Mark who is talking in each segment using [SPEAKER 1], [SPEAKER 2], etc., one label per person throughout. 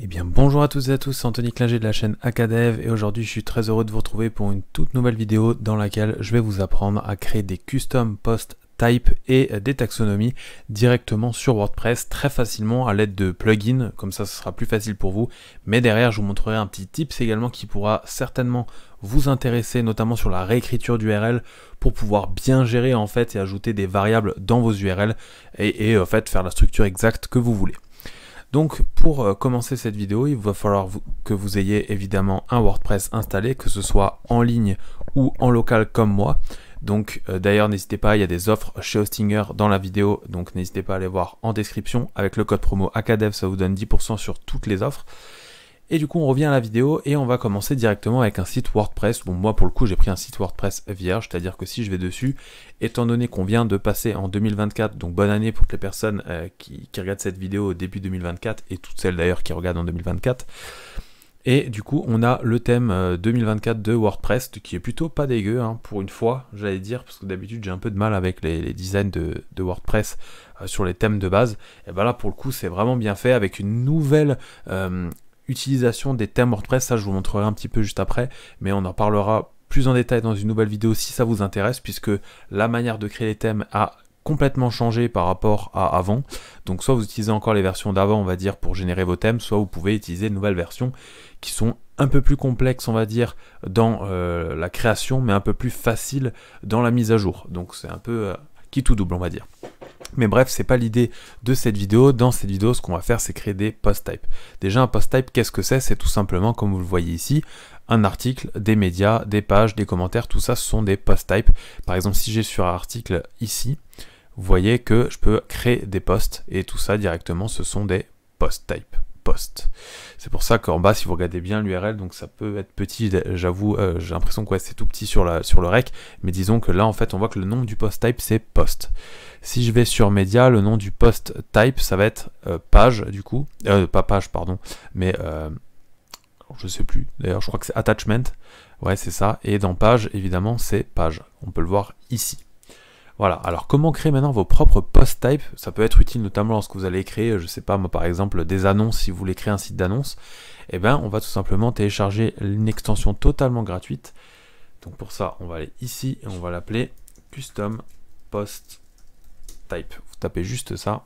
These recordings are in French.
[SPEAKER 1] Eh bien bonjour à toutes et à tous, c'est Anthony Klinger de la chaîne Acadev et aujourd'hui je suis très heureux de vous retrouver pour une toute nouvelle vidéo dans laquelle je vais vous apprendre à créer des custom post type et des taxonomies directement sur WordPress très facilement à l'aide de plugins, comme ça ce sera plus facile pour vous. Mais derrière je vous montrerai un petit tips également qui pourra certainement vous intéresser, notamment sur la réécriture d'URL pour pouvoir bien gérer en fait et ajouter des variables dans vos URL et en fait faire la structure exacte que vous voulez. Donc pour commencer cette vidéo, il va falloir que vous ayez évidemment un WordPress installé, que ce soit en ligne ou en local comme moi. Donc d'ailleurs n'hésitez pas, il y a des offres chez Hostinger dans la vidéo, donc n'hésitez pas à aller voir en description. Avec le code promo Acadev, ça vous donne 10% sur toutes les offres. Et du coup on revient à la vidéo et on va commencer directement avec un site WordPress. Bon, moi pour le coup j'ai pris un site WordPress vierge, c'est-à-dire que si je vais dessus, étant donné qu'on vient de passer en 2024, donc bonne année pour toutes les personnes qui regardent cette vidéo au début 2024 et toutes celles d'ailleurs qui regardent en 2024. Et du coup on a le thème 2024 de WordPress qui est plutôt pas dégueu hein, pour une fois, j'allais dire, parce que d'habitude j'ai un peu de mal avec les designs de WordPress sur les thèmes de base. Et ben là pour le coup c'est vraiment bien fait avec une nouvelle utilisation des thèmes WordPress, ça je vous montrerai un petit peu juste après, mais on en parlera plus en détail dans une nouvelle vidéo si ça vous intéresse, puisque la manière de créer les thèmes a complètement changé par rapport à avant. Donc soit vous utilisez encore les versions d'avant, on va dire, pour générer vos thèmes, soit vous pouvez utiliser de nouvelles versions qui sont un peu plus complexes, on va dire, dans la création, mais un peu plus faciles dans la mise à jour. Donc c'est un peu qui tout double, on va dire. Mais bref, c'est pas l'idée de cette vidéo. Dans cette vidéo, ce qu'on va faire, c'est créer des post types. Déjà, un post type, qu'est-ce que c'est? C'est tout simplement, comme vous le voyez ici, un article, des médias, des pages, des commentaires, tout ça, ce sont des post types. Par exemple, si j'ai sur un article ici, vous voyez que je peux créer des posts, et tout ça, directement, ce sont des post types. C'est pour ça qu'en bas, si vous regardez bien l'URL, donc ça peut être petit, j'avoue, j'ai l'impression que ouais, c'est tout petit sur le rec, mais disons que là, en fait, on voit que le nom du post type, c'est post. Si je vais sur média, le nom du post type, ça va être page, du coup, pas page, pardon, mais je sais plus, d'ailleurs, je crois que c'est attachment, ouais, c'est ça, et dans page, évidemment, c'est page, on peut le voir ici. Voilà, alors comment créer maintenant vos propres post types? Ça peut être utile notamment lorsque vous allez créer, je sais pas moi par exemple, des annonces, si vous voulez créer un site d'annonces. Eh bien, on va tout simplement télécharger une extension totalement gratuite. Donc pour ça, on va aller ici et on va l'appeler Custom Post Type. Vous tapez juste ça.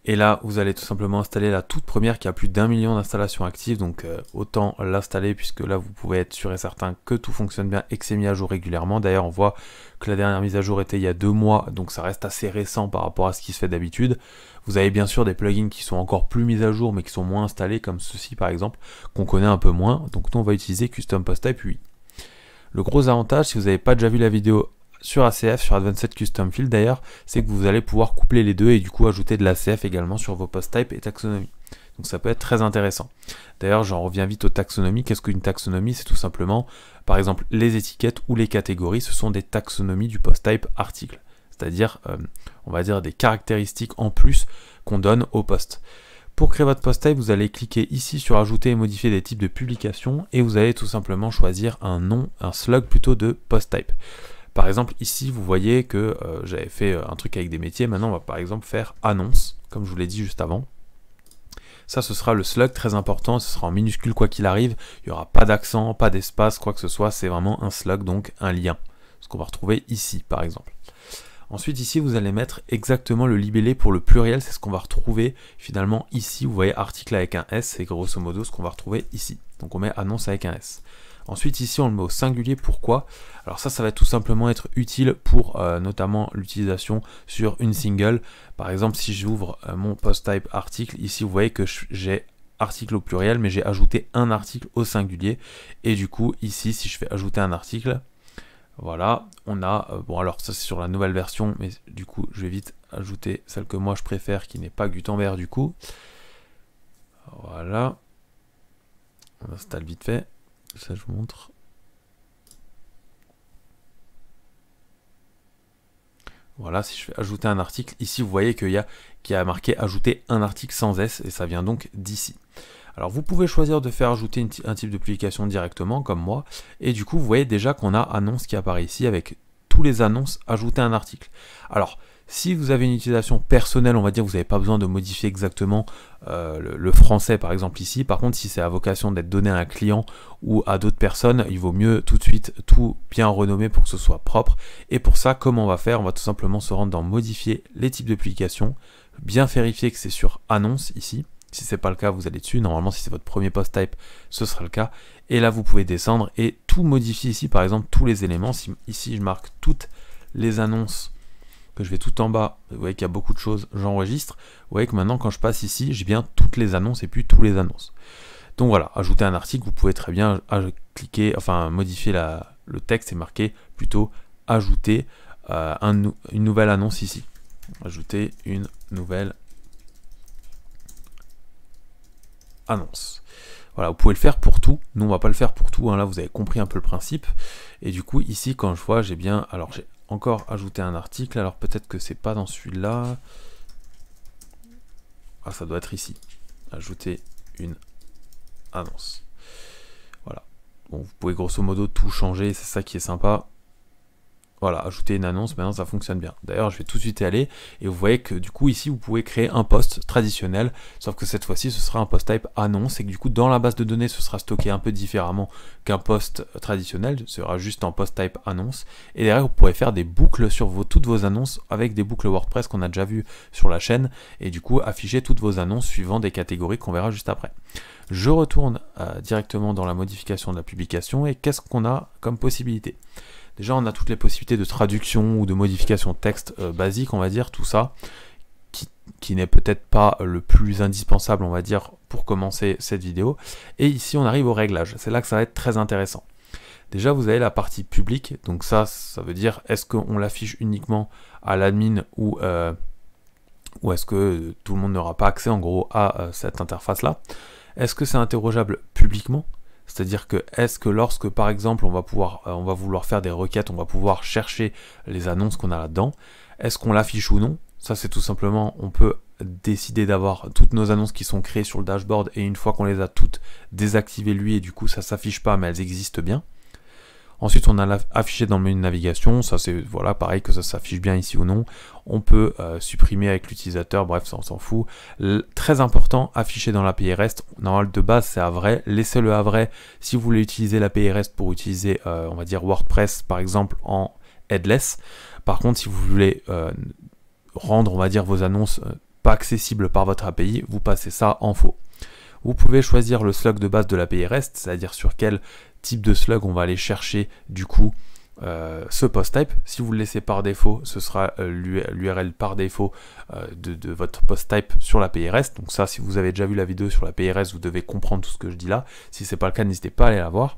[SPEAKER 1] Et là, vous allez tout simplement installer la toute première qui a plus d'1 million d'installations actives, donc autant l'installer puisque là vous pouvez être sûr et certain que tout fonctionne bien et que c'est mis à jour régulièrement. D'ailleurs, on voit que la dernière mise à jour était il y a 2 mois, donc ça reste assez récent par rapport à ce qui se fait d'habitude. Vous avez bien sûr des plugins qui sont encore plus mis à jour mais qui sont moins installés, comme ceci par exemple, qu'on connaît un peu moins. Donc nous on va utiliser Custom Post Type 8. Le gros avantage, si vous n'avez pas déjà vu la vidéo sur ACF, sur Advanced Custom Field d'ailleurs, c'est que vous allez pouvoir coupler les deux et du coup ajouter de l'ACF également sur vos post types et taxonomies. Donc ça peut être très intéressant. D'ailleurs, j'en reviens vite aux taxonomies. Qu'est-ce qu'une taxonomie? C'est tout simplement, par exemple, les étiquettes ou les catégories, ce sont des taxonomies du post type article. C'est-à-dire, on va dire des caractéristiques en plus qu'on donne au post. Pour créer votre post type, vous allez cliquer ici sur ajouter et modifier des types de publication et vous allez tout simplement choisir un nom, un slug plutôt de post type. Par exemple, ici, vous voyez que j'avais fait un truc avec des métiers. Maintenant, on va par exemple faire annonce, comme je vous l'ai dit juste avant. Ça, ce sera le slug, très important. Ce sera en minuscule quoi qu'il arrive. Il n'y aura pas d'accent, pas d'espace, quoi que ce soit. C'est vraiment un slug, donc un lien. Ce qu'on va retrouver ici, par exemple. Ensuite, ici, vous allez mettre exactement le libellé pour le pluriel. C'est ce qu'on va retrouver finalement ici. Vous voyez article avec un S, c'est grosso modo ce qu'on va retrouver ici. Donc, on met annonce avec un S. Ensuite, ici, on le met au singulier. Pourquoi? Alors ça va tout simplement être utile pour notamment l'utilisation sur une single. Par exemple, si j'ouvre mon post type article, ici, vous voyez que j'ai article au pluriel, mais j'ai ajouté un article au singulier. Et du coup, ici, si je fais ajouter un article, voilà, on a... bon, alors ça, c'est sur la nouvelle version, mais du coup, je vais vite ajouter celle que moi, je préfère, qui n'est pas Gutenberg, du coup. Voilà. On installe vite fait. Ça, je vous montre. Voilà, si je fais ajouter un article, ici vous voyez qu'il y a marqué ajouter un article sans S et ça vient donc d'ici. Alors vous pouvez choisir de faire ajouter un type de publication directement comme moi et du coup vous voyez déjà qu'on a annonce qui apparaît ici avec tous les annonces ajouter un article. Alors Si vous avez une utilisation personnelle, on va dire, vous n'avez pas besoin de modifier exactement le français par exemple ici. Par contre, si c'est à vocation d'être donné à un client ou à d'autres personnes, il vaut mieux tout de suite tout bien renommer pour que ce soit propre. Et pour ça, comment on va faire? On va tout simplement se rendre dans modifier les types de publications, bien vérifier que c'est sur annonce ici. Si ce n'est pas le cas, vous allez dessus. Normalement, si c'est votre premier post type, ce sera le cas. Et là, vous pouvez descendre et tout modifier ici. Par exemple, tous les éléments. Si ici, je marque toutes les annonces, que je vais tout en bas, vous voyez qu'il y a beaucoup de choses, j'enregistre. Vous voyez que maintenant, quand je passe ici, j'ai bien toutes les annonces et puis tous les annonces. Donc voilà, ajouter un article, vous pouvez très bien cliquer, enfin modifier le texte et marquer plutôt ajouter une nouvelle annonce ici. Ajouter une nouvelle annonce. Voilà, vous pouvez le faire pour tout. Nous, on va pas le faire pour tout. Hein. Là, vous avez compris un peu le principe. Et du coup, ici, quand je vois, j'ai bien... Alors, j'ai encore ajouté un article. Alors, peut-être que c'est pas dans celui-là. Ah, ça doit être ici. Ajouter une annonce. Voilà. Bon, vous pouvez grosso modo tout changer. C'est ça qui est sympa. Voilà, ajouter une annonce, maintenant ça fonctionne bien. D'ailleurs, je vais tout de suite y aller, et vous voyez que du coup ici, vous pouvez créer un post traditionnel, sauf que cette fois-ci, ce sera un post type annonce, et que du coup, dans la base de données, ce sera stocké un peu différemment qu'un post traditionnel, ce sera juste en post type annonce, et derrière, vous pourrez faire des boucles sur toutes vos annonces, avec des boucles WordPress qu'on a déjà vu sur la chaîne, et du coup, afficher toutes vos annonces suivant des catégories qu'on verra juste après. Je retourne directement dans la modification de la publication, et qu'est-ce qu'on a comme possibilité? Déjà, on a toutes les possibilités de traduction ou de modification de texte basique, on va dire, tout ça, qui n'est peut-être pas le plus indispensable, on va dire, pour commencer cette vidéo. Et ici, on arrive au réglage. C'est là que ça va être très intéressant. Déjà, vous avez la partie publique. Donc ça veut dire, est-ce qu'on l'affiche uniquement à l'admin ou est-ce que tout le monde n'aura pas accès, en gros, à cette interface-là? Est-ce que c'est interrogeable publiquement? C'est-à-dire que est-ce que lorsque par exemple on va vouloir faire des requêtes, on va pouvoir chercher les annonces qu'on a là-dedans, est-ce qu'on l'affiche ou non? Ça c'est tout simplement, on peut décider d'avoir toutes nos annonces qui sont créées sur le dashboard et une fois qu'on les a toutes, désactiver lui et du coup ça s'affiche pas mais elles existent bien. Ensuite, on a affiché dans le menu de navigation, ça c'est voilà pareil que ça s'affiche bien ici ou non. On peut supprimer avec l'utilisateur, bref, ça on s'en fout. Très important, afficher dans l'API REST. Normalement de base c'est à vrai, laissez-le à vrai si vous voulez utiliser l'API REST pour utiliser, on va dire WordPress par exemple en headless. Par contre, si vous voulez rendre, on va dire, vos annonces pas accessibles par votre API, vous passez ça en faux. Vous pouvez choisir le slug de base de l'API REST, c'est-à-dire sur quel type de slug on va aller chercher du coup ce post type. Si vous le laissez par défaut, ce sera l'URL par défaut de votre post type sur l'API REST. Donc ça, si vous avez déjà vu la vidéo sur l'API REST, vous devez comprendre tout ce que je dis là. Si ce n'est pas le cas, n'hésitez pas à aller la voir.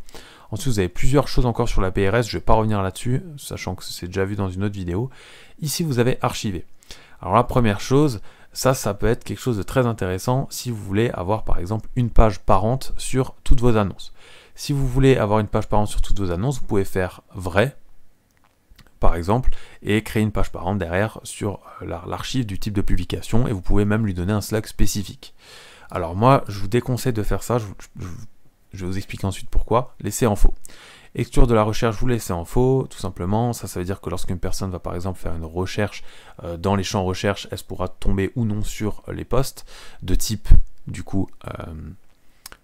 [SPEAKER 1] Ensuite, vous avez plusieurs choses encore sur l'API REST. Je ne vais pas revenir là-dessus, sachant que c'est déjà vu dans une autre vidéo. Ici, vous avez archivé. Alors la première chose, ça peut être quelque chose de très intéressant si vous voulez avoir par exemple une page parente sur toutes vos annonces. Si vous voulez avoir une page parente sur toutes vos annonces, vous pouvez faire vrai, par exemple, et créer une page parente derrière sur l'archive du type de publication, et vous pouvez même lui donner un slug spécifique. Alors moi, je vous déconseille de faire ça, je vais vous expliquer ensuite pourquoi. Laissez en faux. Exclure de la recherche, vous laissez en faux, tout simplement. Ça veut dire que lorsqu'une personne va par exemple faire une recherche dans les champs recherche, elle pourra tomber ou non sur les posts de type, du coup,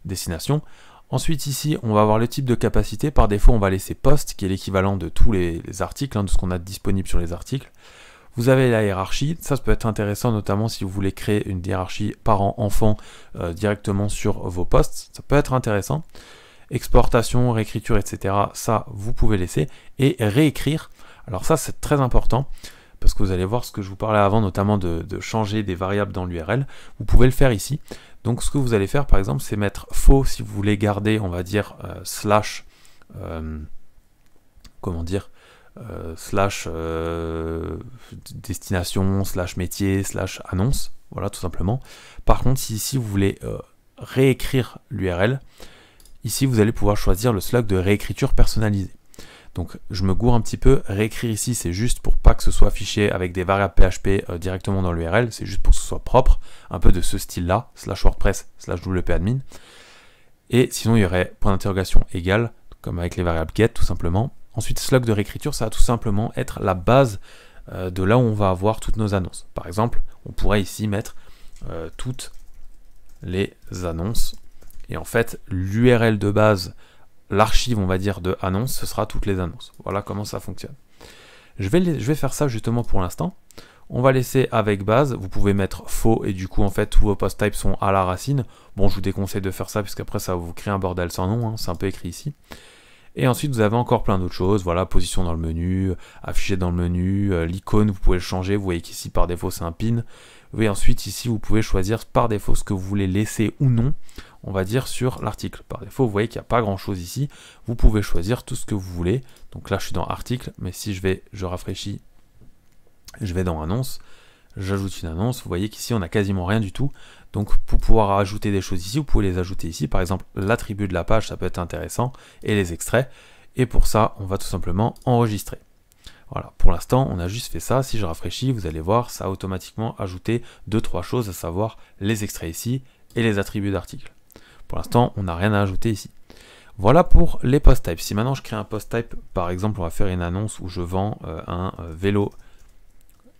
[SPEAKER 1] destination. Ensuite ici, on va avoir le type de capacité. Par défaut, on va laisser post, qui est l'équivalent de tous les articles, de ce qu'on a disponible sur les articles. Vous avez la hiérarchie, ça peut être intéressant notamment si vous voulez créer une hiérarchie parent-enfant directement sur vos posts, ça peut être intéressant. Exportation, réécriture, etc. Ça, vous pouvez laisser. Et réécrire, alors ça c'est très important, parce que vous allez voir ce que je vous parlais avant, notamment de changer des variables dans l'URL. Vous pouvez le faire ici. Donc ce que vous allez faire par exemple, c'est mettre faux si vous voulez garder, on va dire, slash, comment dire, slash destination, slash métier, slash annonce, voilà tout simplement. Par contre, si ici vous voulez réécrire l'URL, ici vous allez pouvoir choisir le slug de réécriture personnalisée. Donc je me gourre un petit peu, réécrire ici c'est juste pour pas que ce soit affiché avec des variables PHP directement dans l'URL, c'est juste pour que ce soit propre, un peu de ce style là, slash WordPress, slash wp-admin. Et sinon il y aurait point d'interrogation égal, comme avec les variables get tout simplement. Ensuite slug de réécriture, ça va tout simplement être la base de là où on va avoir toutes nos annonces. Par exemple, on pourrait ici mettre toutes les annonces. Et en fait, l'URL de base, l'archive, on va dire, de annonces, ce sera toutes les annonces. Voilà comment ça fonctionne. Je vais faire ça justement pour l'instant. On va laisser avec base, vous pouvez mettre faux et du coup en fait tous vos post types sont à la racine. Bon, je vous déconseille de faire ça puisqu'après ça va vous créer un bordel sans nom, hein, c'est un peu écrit ici. Et ensuite vous avez encore plein d'autres choses, voilà, position dans le menu, affiché dans le menu, l'icône vous pouvez le changer, vous voyez qu'ici par défaut c'est un pin. Et ensuite ici vous pouvez choisir par défaut ce que vous voulez laisser ou non, on va dire sur l'article. Par défaut vous voyez qu'il n'y a pas grand chose ici, vous pouvez choisir tout ce que vous voulez. Donc là je suis dans article, mais si je rafraîchis, je vais dans annonce, j'ajoute une annonce, vous voyez qu'ici on n'a quasiment rien du tout. Donc pour pouvoir ajouter des choses ici, vous pouvez les ajouter ici, par exemple l'attribut de la page, ça peut être intéressant, et les extraits, et pour ça on va tout simplement enregistrer. Voilà, pour l'instant on a juste fait ça, si je rafraîchis, vous allez voir, ça a automatiquement ajouté 2-3 choses, à savoir les extraits ici, et les attributs d'articles. Pour l'instant on n'a rien à ajouter ici. Voilà pour les post types. Si maintenant je crée un post type, par exemple on va faire une annonce où je vends un vélo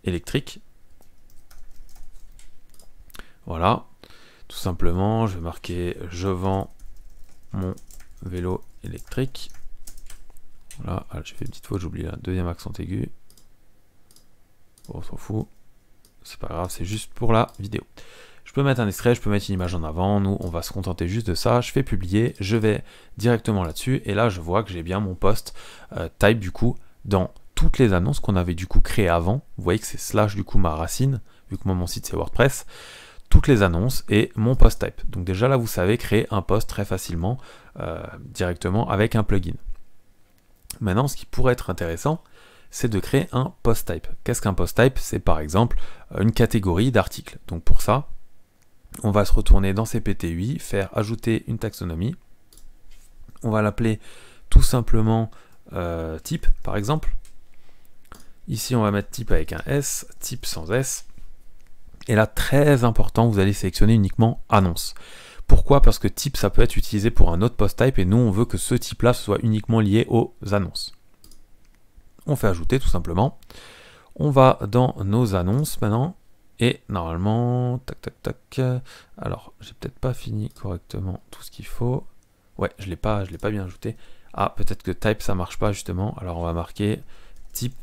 [SPEAKER 1] électrique. Voilà, tout simplement, je vais marquer je vends mon vélo électrique. Voilà, j'ai fait une petite faute, j'ai oublié un deuxième accent aigu. Bon, on s'en fout, c'est pas grave, c'est juste pour la vidéo. Je peux mettre un extrait, je peux mettre une image en avant, nous on va se contenter juste de ça. Je fais publier, je vais directement là-dessus et là je vois que j'ai bien mon post type du coup dans toutes les annonces qu'on avait du coup créées avant. Vous voyez que c'est slash du coup ma racine, vu que moi mon site c'est WordPress, toutes les annonces et mon post type. Donc déjà là vous savez créer un post très facilement directement avec un plugin. Maintenant ce qui pourrait être intéressant, c'est de créer un post type. Qu'est-ce qu'un post type? C'est par exemple une catégorie d'articles. Donc pour ça, on va se retourner dans CPT-UI, faire ajouter une taxonomie. On va l'appeler tout simplement type par exemple. Ici, on va mettre type avec un S, type sans S. Et là, très important, vous allez sélectionner uniquement annonce. Pourquoi? Parce que type, ça peut être utilisé pour un autre post type et nous, on veut que ce type-là soit uniquement lié aux annonces. On fait ajouter tout simplement. On va dans nos annonces maintenant. Et normalement, tac, tac, tac. Alors, j'ai peut-être pas fini correctement tout ce qu'il faut. Ouais, je l'ai pas bien ajouté. Ah, peut-être que type, ça marche pas justement. Alors, on va marquer type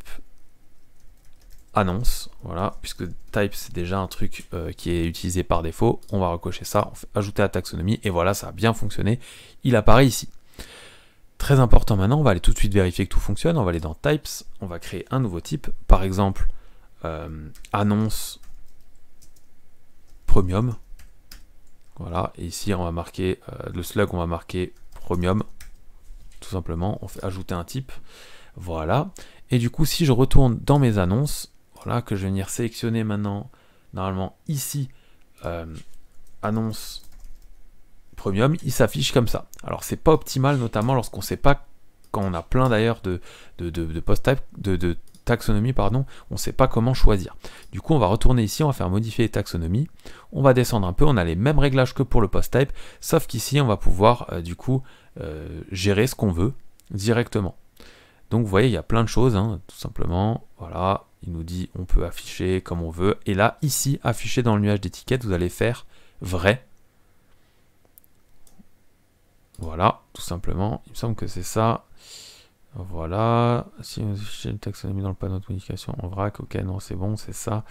[SPEAKER 1] annonce, voilà, puisque type c'est déjà un truc qui est utilisé par défaut, on va recocher ça, on fait ajouter à taxonomie, et voilà, ça a bien fonctionné, il apparaît ici. Très important maintenant, on va aller tout de suite vérifier que tout fonctionne, on va aller dans types, on va créer un nouveau type, par exemple, annonce premium, voilà, et ici on va marquer, le slug on va marquer premium, tout simplement, on fait ajouter un type, voilà, et du coup si je retourne dans mes annonces, voilà, que je vais venir sélectionner maintenant, normalement ici, annonce premium, il s'affiche comme ça. Alors c'est pas optimal, notamment lorsqu'on ne sait pas, quand on a plein d'ailleurs de post type, de taxonomie, pardon, on ne sait pas comment choisir. Du coup on va retourner ici, on va faire modifier les taxonomies, on va descendre un peu, on a les mêmes réglages que pour le post type, sauf qu'ici on va pouvoir du coup gérer ce qu'on veut directement. Donc vous voyez, il y a plein de choses, hein, tout simplement, voilà, il nous dit on peut afficher comme on veut, et là, ici, afficher dans le nuage d'étiquette, vous allez faire vrai. Voilà, tout simplement, il me semble que c'est ça. Voilà, si on affiche une taxonomie dans le panneau de modification en vrac, ok, non, c'est bon, c'est ça.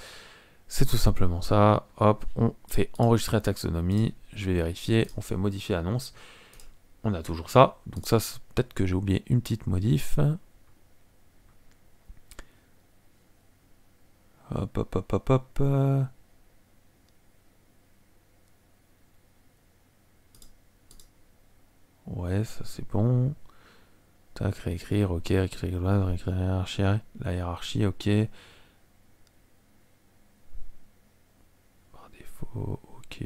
[SPEAKER 1] C'est tout simplement ça, hop, on fait enregistrer la taxonomie, je vais vérifier, on fait modifier annonce. On a toujours ça, donc ça, peut-être que j'ai oublié une petite modif. Hop, hop, hop, hop, hop. Ouais, ça c'est bon. Tac, réécrire, ok, réécrire la hiérarchie, ok. Par défaut, ok.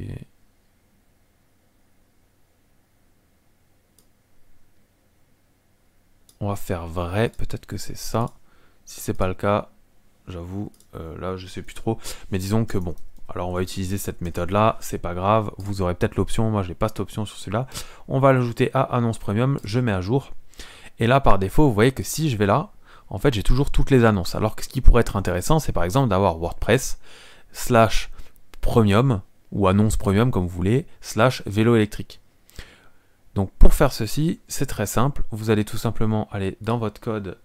[SPEAKER 1] On va faire vrai, peut-être que c'est ça. Si c'est pas le cas, j'avoue, là je sais plus trop. Mais disons que bon, alors on va utiliser cette méthode là, c'est pas grave. Vous aurez peut-être l'option, moi j'ai pas cette option sur celui-là. On va l'ajouter à annonce premium, je mets à jour. Et là par défaut, vous voyez que si je vais là, en fait, j'ai toujours toutes les annonces. Alors que ce qui pourrait être intéressant, c'est par exemple d'avoir WordPress / premium, ou annonce premium comme vous voulez, / vélo électrique. Donc pour faire ceci, c'est très simple. Vous allez tout simplement aller dans votre code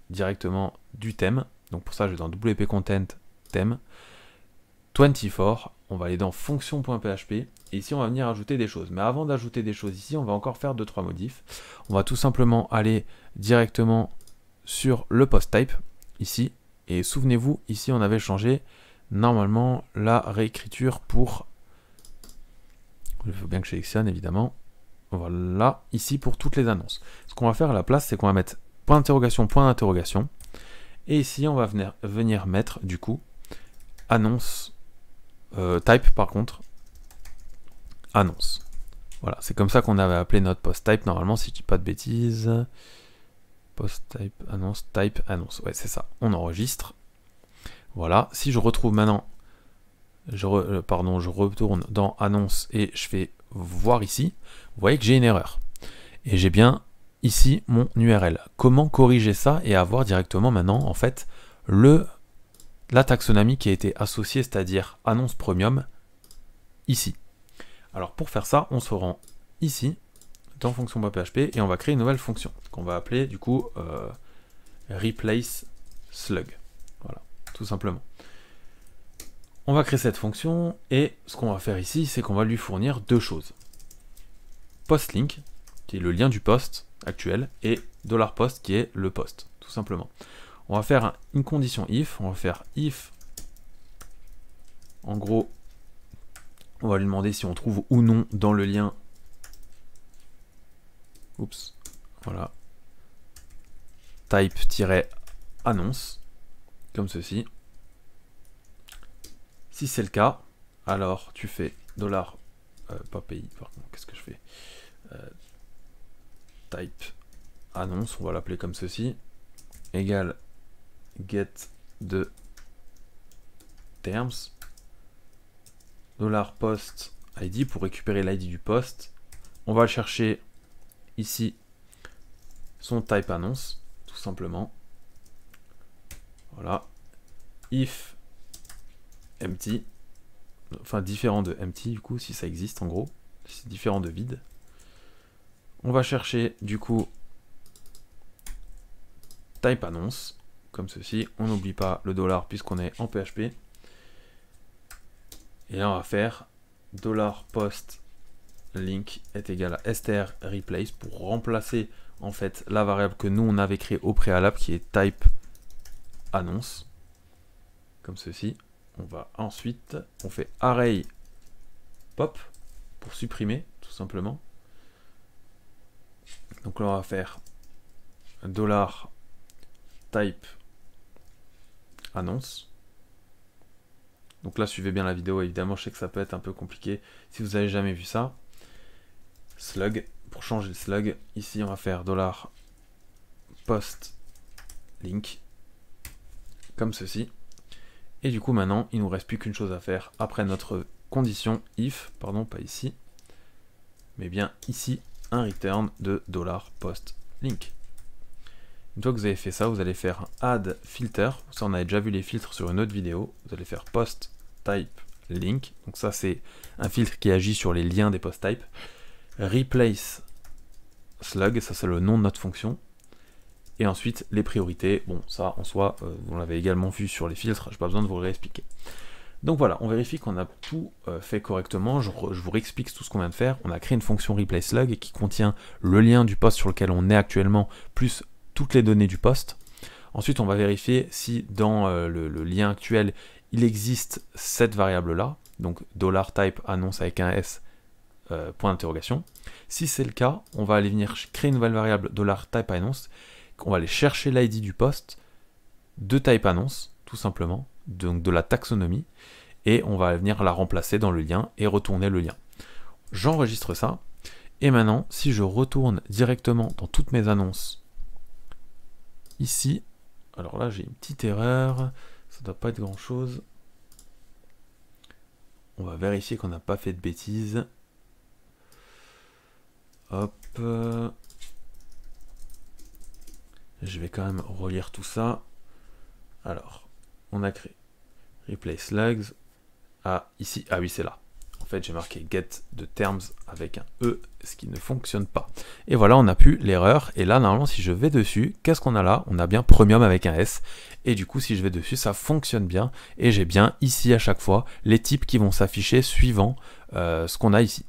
[SPEAKER 1] directement du thème. Donc pour ça, je vais dans WP Content, thème, 24. On va aller dans fonction.php. Et ici, on va venir ajouter des choses. Mais avant d'ajouter des choses ici, on va encore faire 2-3 modifs. On va tout simplement aller directement sur le post type, ici. Et souvenez-vous, ici, on avait changé normalement la réécriture pour... Il faut bien que je sélectionne, évidemment. Voilà, ici pour toutes les annonces. Ce qu'on va faire à la place, c'est qu'on va mettre point d'interrogation, point d'interrogation. Et ici, on va venir mettre, du coup, annonce, type par contre, annonce. Voilà, c'est comme ça qu'on avait appelé notre post type, normalement, si je dis pas de bêtises. Post type, annonce, type, annonce. Ouais, c'est ça. On enregistre. Voilà, si je retrouve maintenant, je retourne dans annonce et je fais voir ici, vous voyez que j'ai une erreur. Et j'ai bien ici mon URL. Comment corriger ça et avoir directement maintenant en fait la taxonomie qui a été associée, c'est-à-dire annonce premium, ici. Alors pour faire ça, on se rend ici, dans fonction.php, et on va créer une nouvelle fonction, qu'on va appeler du coup replace slug. Voilà, tout simplement. On va créer cette fonction, et ce qu'on va faire ici, c'est qu'on va lui fournir deux choses. Postlink, qui est le lien du post actuel, et $post qui est le post, tout simplement. On va faire une condition if, on va faire if, en gros, on va lui demander si on trouve ou non dans le lien, oups, voilà, type-annonce, comme ceci. Si c'est le cas, alors tu fais pas pays, pardon, qu'est-ce que je fais, type annonce, on va l'appeler comme ceci, égale get de terms, $post id pour récupérer l'id du post. On va chercher ici son type annonce, tout simplement. Voilà. If empty, enfin différent de empty du coup, si ça existe en gros, c'est différent de vide. On va chercher du coup type annonce, comme ceci. On n'oublie pas le dollar puisqu'on est en PHP. Et là on va faire $post link est égal à str replace pour remplacer en fait la variable que nous on avait créée au préalable qui est type annonce, comme ceci. On va ensuite, on fait array pop pour supprimer tout simplement. Donc là on va faire $type annonce. Donc là suivez bien la vidéo, évidemment je sais que ça peut être un peu compliqué si vous n'avez jamais vu ça. Slug, pour changer le slug, ici on va faire $post link comme ceci. Et du coup maintenant il nous reste plus qu'une chose à faire après notre condition if, pardon pas ici, mais bien ici, un return de $post link. Une fois que vous avez fait ça, vous allez faire un add filter. Ça, on avait déjà vu les filtres sur une autre vidéo. Vous allez faire post type link. Donc ça, c'est un filtre qui agit sur les liens des post types. Replace slug, ça c'est le nom de notre fonction. Et ensuite, les priorités. Bon, ça en soi, on l'avait également vu sur les filtres. Je n'ai pas besoin de vous le réexpliquer. Donc voilà, on vérifie qu'on a tout fait correctement. Je vous réexplique tout ce qu'on vient de faire. On a créé une fonction replace slug qui contient le lien du post sur lequel on est actuellement, plus toutes les données du post. Ensuite, on va vérifier si dans le lien actuel, il existe cette variable-là, donc $type annonce avec un S, point d'interrogation. Si c'est le cas, on va aller venir créer une nouvelle variable $type annonce. On va aller chercher l'ID du post de type annonce, tout simplement, donc de la taxonomie, et on va venir la remplacer dans le lien et retourner le lien. J'enregistre ça, et maintenant, si je retourne directement dans toutes mes annonces, ici, alors là j'ai une petite erreur, ça ne doit pas être grand chose. On va vérifier qu'on n'a pas fait de bêtises. Hop. Je vais quand même relire tout ça. Alors, on a créé replace slugs. Ah, ici, ah oui, c'est là. En fait, j'ai marqué get de terms avec un E, ce qui ne fonctionne pas. Et voilà, on n'a plus l'erreur. Et là, normalement, si je vais dessus, qu'est-ce qu'on a là? On a bien Premium avec un S. Et du coup, si je vais dessus, ça fonctionne bien. Et j'ai bien ici, à chaque fois, les types qui vont s'afficher suivant ce qu'on a ici.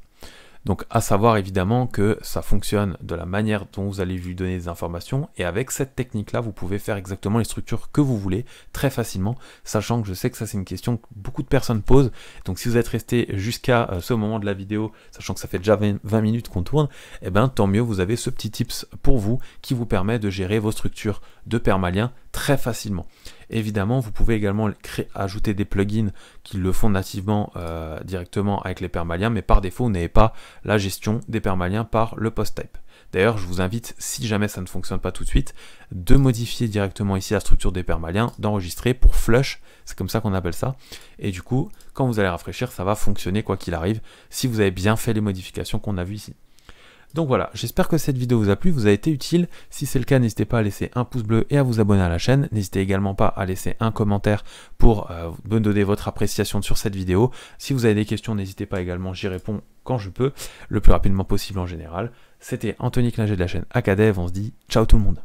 [SPEAKER 1] Donc à savoir évidemment que ça fonctionne de la manière dont vous allez lui donner des informations, et avec cette technique là vous pouvez faire exactement les structures que vous voulez très facilement, sachant que je sais que ça c'est une question que beaucoup de personnes posent. Donc si vous êtes resté jusqu'à ce moment de la vidéo, sachant que ça fait déjà 20 minutes qu'on tourne, et bien tant mieux, vous avez ce petit tips pour vous qui vous permet de gérer vos structures de permalien très facilement. Évidemment, vous pouvez également ajouter des plugins qui le font nativement directement avec les permaliens, mais par défaut, vous n'avez pas la gestion des permaliens par le post type. D'ailleurs, je vous invite, si jamais ça ne fonctionne pas tout de suite, de modifier directement ici la structure des permaliens, d'enregistrer pour flush, c'est comme ça qu'on appelle ça. Et du coup, quand vous allez rafraîchir, ça va fonctionner quoi qu'il arrive, si vous avez bien fait les modifications qu'on a vues ici. Donc voilà, j'espère que cette vidéo vous a plu, vous a été utile. Si c'est le cas, n'hésitez pas à laisser un pouce bleu et à vous abonner à la chaîne. N'hésitez également pas à laisser un commentaire pour me donner votre appréciation sur cette vidéo. Si vous avez des questions, n'hésitez pas également, j'y réponds quand je peux, le plus rapidement possible en général. C'était Anthony Klinger de la chaîne Acadev, on se dit ciao tout le monde.